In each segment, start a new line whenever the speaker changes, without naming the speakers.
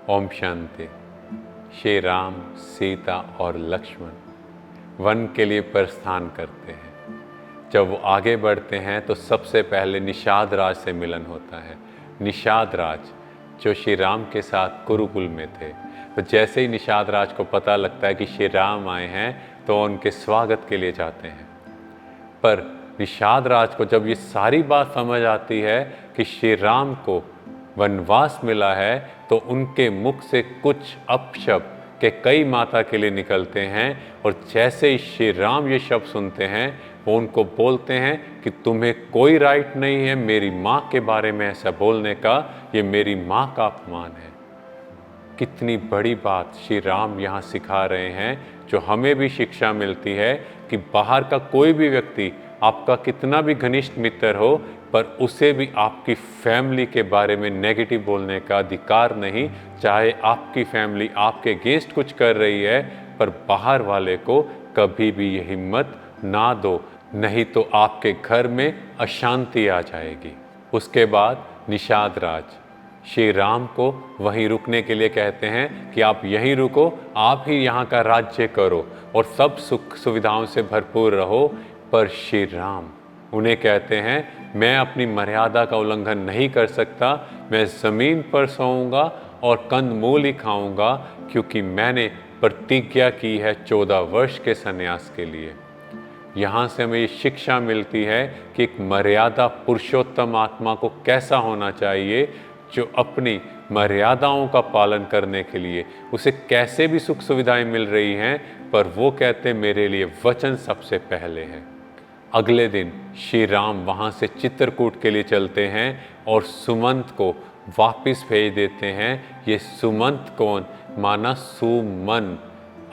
ओम शांति। श्री राम, सीता और लक्ष्मण वन के लिए प्रस्थान करते हैं। जब वो आगे बढ़ते हैं तो सबसे पहले निषाद राज से मिलन होता है। निषाद राज जो श्री राम के साथ कुरुकुल में थे, तो जैसे ही निषाद राज को पता लगता है कि श्री राम आए हैं तो उनके स्वागत के लिए जाते हैं। पर निषाद राज को जब ये सारी बात समझ आती है कि श्री राम को वनवास मिला है, तो उनके मुख से कुछ अपशब्द के कई माता के लिए निकलते हैं। और जैसे ही श्री राम ये शब्द सुनते हैं, वो उनको बोलते हैं कि तुम्हें कोई राइट नहीं है मेरी माँ के बारे में ऐसा बोलने का, ये मेरी माँ का अपमान है। कितनी बड़ी बात श्री राम यहाँ सिखा रहे हैं, जो हमें भी शिक्षा मिलती है कि बाहर का कोई भी व्यक्ति आपका कितना भी घनिष्ठ मित्र हो, पर उसे भी आपकी फैमिली के बारे में नेगेटिव बोलने का अधिकार नहीं। चाहे आपकी फैमिली आपके अगेंस्ट कुछ कर रही है, पर बाहर वाले को कभी भी ये हिम्मत ना दो, नहीं तो आपके घर में अशांति आ जाएगी। उसके बाद निषाद राज श्री राम को वहीं रुकने के लिए कहते हैं कि आप यहीं रुको, आप ही यहाँ का राज्य करो और सब सुख सुविधाओं से भरपूर रहो। पर श्री राम उन्हें कहते हैं, मैं अपनी मर्यादा का उल्लंघन नहीं कर सकता, मैं ज़मीन पर सोऊंगा और कंदमूल ही खाऊंगा, क्योंकि मैंने प्रतिज्ञा की है 14 वर्ष के संन्यास के लिए। यहाँ से हमें ये शिक्षा मिलती है कि एक मर्यादा पुरुषोत्तम आत्मा को कैसा होना चाहिए, जो अपनी मर्यादाओं का पालन करने के लिए उसे कैसे भी सुख सुविधाएं मिल रही हैं, पर वो कहते मेरे लिए वचन सबसे पहले है। अगले दिन श्री राम वहाँ से चित्रकूट के लिए चलते हैं और सुमंत को वापस भेज देते हैं। ये सुमंत कौन? माना सुमन,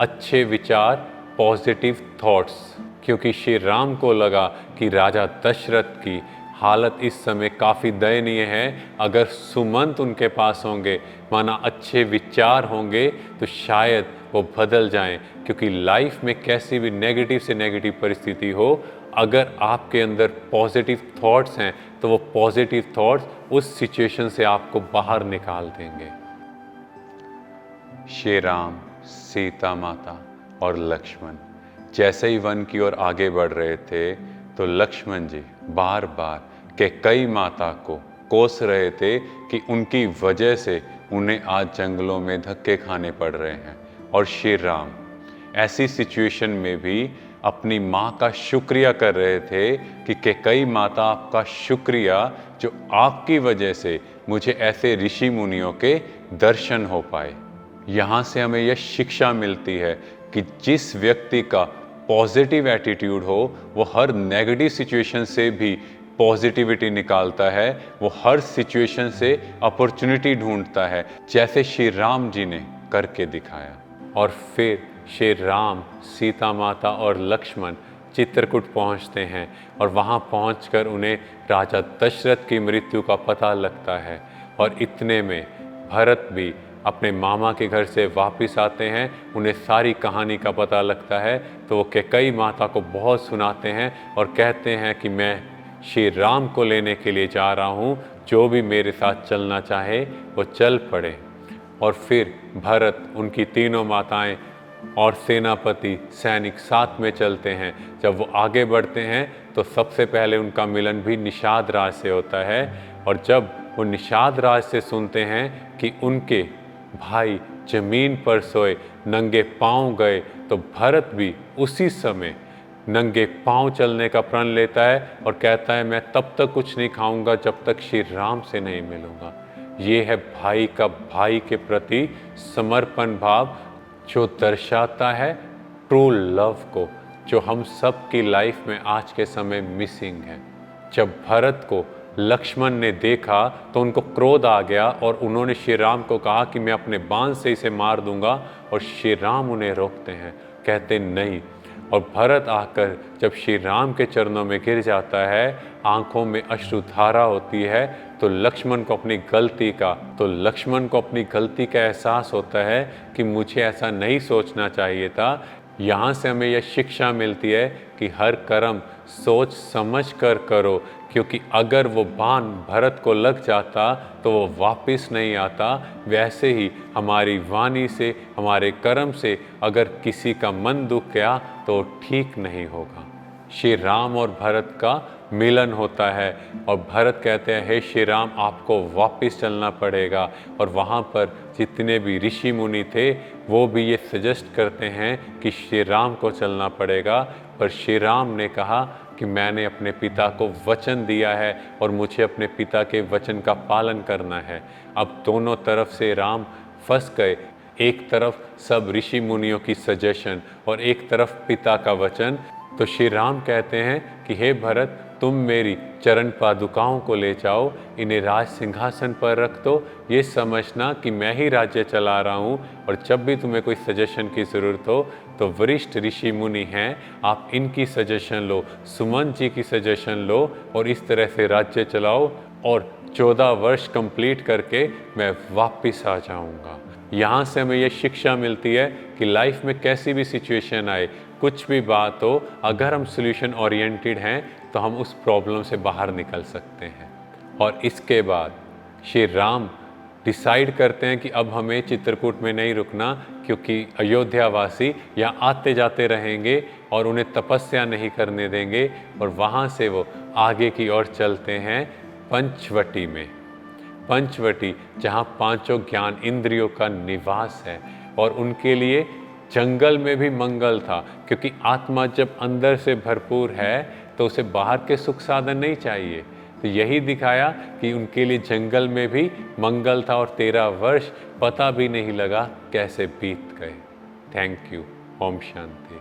अच्छे विचार, पॉजिटिव थॉट्स। क्योंकि श्री राम को लगा कि राजा दशरथ की हालत इस समय काफ़ी दयनीय है। अगर सुमंत उनके पास होंगे, माना अच्छे विचार होंगे, तो शायद वो बदल जाएं। क्योंकि लाइफ में कैसी भी नेगेटिव से नेगेटिव परिस्थिति हो, अगर आपके अंदर पॉजिटिव थॉट्स हैं, तो वो पॉजिटिव थॉट्स उस सिचुएशन से आपको बाहर निकाल देंगे। श्री राम, सीता माता और लक्ष्मण जैसे ही वन की ओर आगे बढ़ रहे थे, तो लक्ष्मण जी बार बार कैकेयी माता को कोस रहे थे कि उनकी वजह से उन्हें आज जंगलों में धक्के खाने पड़ रहे हैं। और श्री राम ऐसी सिचुएशन में भी अपनी माँ का शुक्रिया कर रहे थे कि कैकेयी माता, आपका शुक्रिया जो आपकी वजह से मुझे ऐसे ऋषि मुनियों के दर्शन हो पाए। यहाँ से हमें यह शिक्षा मिलती है कि जिस व्यक्ति का पॉजिटिव एटीट्यूड हो, वो हर नेगेटिव सिचुएशन से भी पॉजिटिविटी निकालता है, वो हर सिचुएशन से अपॉर्चुनिटी ढूंढता है, जैसे श्री राम जी ने करके दिखाया। और फिर श्री राम, सीता माता और लक्ष्मण चित्रकूट पहुंचते हैं और वहां पहुंचकर उन्हें राजा दशरथ की मृत्यु का पता लगता है। और इतने में भरत भी अपने मामा के घर से वापस आते हैं, उन्हें सारी कहानी का पता लगता है। तो वो कैकेयी माता को बहुत सुनाते हैं और कहते हैं कि मैं श्री राम को लेने के लिए जा रहा हूँ, जो भी मेरे साथ चलना चाहे वो चल पड़े। और फिर भरत, उनकी तीनों माताएं और सेनापति सैनिक साथ में चलते हैं। जब वो आगे बढ़ते हैं तो सबसे पहले उनका मिलन भी निषाद राज से होता है। और जब वो निषाद राज से सुनते हैं कि उनके भाई जमीन पर सोए नंगे पांव गए, तो भरत भी उसी समय नंगे पांव चलने का प्रण लेता है और कहता है, मैं तब तक कुछ नहीं खाऊंगा जब तक श्री राम से नहीं मिलूंगा। ये है भाई का भाई के प्रति समर्पण भाव, जो दर्शाता है ट्रू लव को, जो हम सब की लाइफ में आज के समय मिसिंग है। जब भरत को लक्ष्मण ने देखा तो उनको क्रोध आ गया और उन्होंने श्री राम को कहा कि मैं अपने बाण से इसे मार दूंगा। और श्री राम उन्हें रोकते हैं, कहते नहीं। और भरत आकर जब श्री राम के चरणों में गिर जाता है, आंखों में अश्रुधारा होती है, तो लक्ष्मण को अपनी गलती का एहसास होता है कि मुझे ऐसा नहीं सोचना चाहिए था, यहाँ से हमें यह शिक्षा मिलती है कि हर कर्म सोच समझ कर करो, क्योंकि अगर वो बाण भरत को लग जाता तो वो वापस नहीं आता। वैसे ही हमारी वाणी से, हमारे कर्म से अगर किसी का मन दुख गया तो ठीक नहीं होगा। श्री राम और भरत का मिलन होता है और भरत कहते हैं, हे श्री राम, आपको वापस चलना पड़ेगा। और वहाँ पर जितने भी ऋषि मुनि थे वो भी ये सजेस्ट करते हैं कि श्री राम को चलना पड़ेगा। पर श्री राम ने कहा कि मैंने अपने पिता को वचन दिया है और मुझे अपने पिता के वचन का पालन करना है। अब दोनों तरफ से राम फंस गए, एक तरफ सब ऋषि मुनियों की सजेशन और एक तरफ पिता का वचन। तो श्री राम कहते हैं कि हे भरत, तुम मेरी चरण पादुकाओं को ले जाओ, इन्हें राज सिंहासन पर रख दो, ये समझना कि मैं ही राज्य चला रहा हूँ। और जब भी तुम्हें कोई सजेशन की ज़रूरत हो तो वरिष्ठ ऋषि मुनि हैं, आप इनकी सजेशन लो, सुमंत जी की सजेशन लो और इस तरह से राज्य चलाओ। और 14 वर्ष कंप्लीट करके मैं वापस आ जाऊँगा। यहाँ से हमें यह शिक्षा मिलती है कि लाइफ में कैसी भी सिचुएशन आए, कुछ भी बात हो, अगर हम सोल्यूशन ओरिएंटेड हैं तो हम उस प्रॉब्लम से बाहर निकल सकते हैं। और इसके बाद श्री राम डिसाइड करते हैं कि अब हमें चित्रकूट में नहीं रुकना, क्योंकि अयोध्यावासी यहाँ आते जाते रहेंगे और उन्हें तपस्या नहीं करने देंगे। और वहाँ से वो आगे की ओर चलते हैं पंचवटी में। पंचवटी जहाँ पांचों ज्ञान इंद्रियों का निवास है। और उनके लिए जंगल में भी मंगल था, क्योंकि आत्मा जब अंदर से भरपूर है तो उसे बाहर के सुख साधन नहीं चाहिए। तो यही दिखाया कि उनके लिए जंगल में भी मंगल था और 13 वर्ष पता भी नहीं लगा कैसे बीत गए। Thank you. ओम शांति।